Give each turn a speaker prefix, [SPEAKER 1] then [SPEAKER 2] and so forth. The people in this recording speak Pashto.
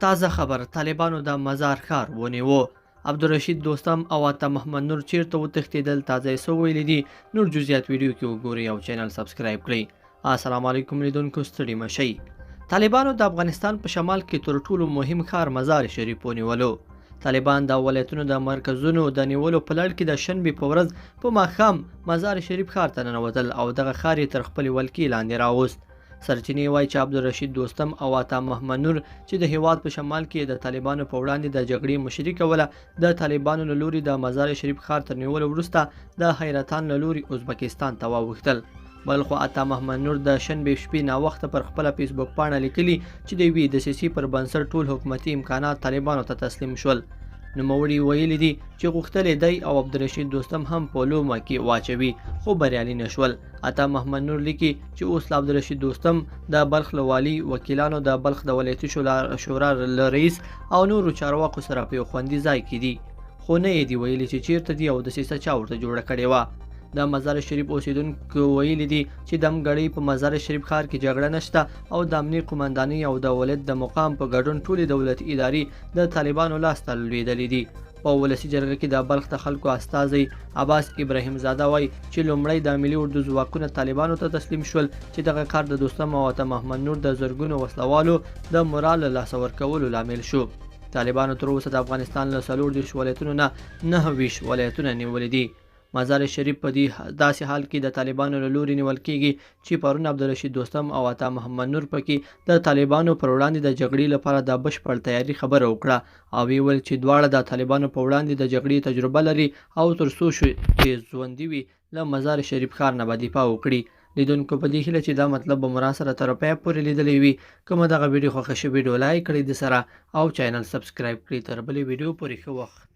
[SPEAKER 1] تازه خبر طالبانو د مزار ښار ونیو. عبدالرشید دوستم او عطا محمد نور چیرته وتښتېدل تازه یې څه ویلي دي نور جزئیات ویډیو کې وګورئ او چینل سبسکرایب کړئ. السلام علیکم لیدونکو، ستړي مه شئ. طالبانو د افغانستان په شمال کې تر ټولو مهم ښار مزار شریف ونیولو. طالبان د ولایتونو د مرکزونو د نیولو په لړ کې د شنبې په ورځ په ماښام مزار شریف ښار ته ننوتل او دغه ښار یې تر خپلې ولکې لاندې راوست. سرچینې وایي چې عبدالرشید دوستم او عطا محمد نور چې د هیواد په شمال کې د طالبانو په وړاندې د جګړې مشري کوله، د طالبانو له لوري د مزار شریف ښار تر نیولو وروسته د حیرتان له لوري ازبکستان ته واوښتل. بل خو عطا محمد نور د شنبې شپې ناوخته پر خپله فیسبوک پاڼه لیکلي چې د یوې دسیسې پر بنسټ ټول حکومتي امکانات طالبانو ته تسلیم شول. نوموړي ویلي دي چې غوښتل دی او عبدالرشید دوستم هم په لومه کې واچوي خو بریالي نه شول. عطا محمد نور لیکي چې اوس له عبدالرشید دوستم د بلخ له والي وکیلانو د بلخ د ولایتي شورا له رئیس او نورو چارواکو سره په یو خوندي ځای کې دي، خو نه یې دي ویلي چې چیرته دي او دسیسه چا ورته جوړه کړې وه. د مزار شریف اوسیدونکو ویلي دي چې د امګړۍ په مزار شریف ښار کې جګړه نشته او د امنیې قمندانۍ او د ولایت د مقام په ګډون ټولې دولتي ادارې د طالبانو لاسته لوېدلې دي. په ولسي جرګه کې د بلخ د خلکو استازی عباس ابراهیم زاده وایي چې لومړی د ملي اردو ځواکونه طالبانو ته تسلیم شول چې دغه کار د دوستم او عطا محمد نور د زرګونو وسلوالو د مورال له لاسه ورکولو لامل شو. طالبانو تر اوسه د افغانستان له 34 ولایتونو نه 29 ولایتونه نیولي دي. مزار شریف په داسې حال کې د طالبانو له لوري نیول کېږي چې پرون عبدالرشید دوستم او عطا محمد نور پکې د طالبانو پر وړاندې د جګړې لپاره د بشپړ تیاري خبره وکړه او ویل چې دواړه د طالبانو په وړاندې د جګړې تجربه لري او تر څو چې ژوندي وي له مزار شریف ښار نه به دفاع وکړي. لیدونکو په دې هیله چې دا مطلب به مو راسره تر پایه پورې لیدلی وي. کومه دغه ویډیو خوښه شوې ویډیو لایک کړئ د سره او چینل سبسکرایب کړئ. تر بلې ویډیو پورې ښه وخت.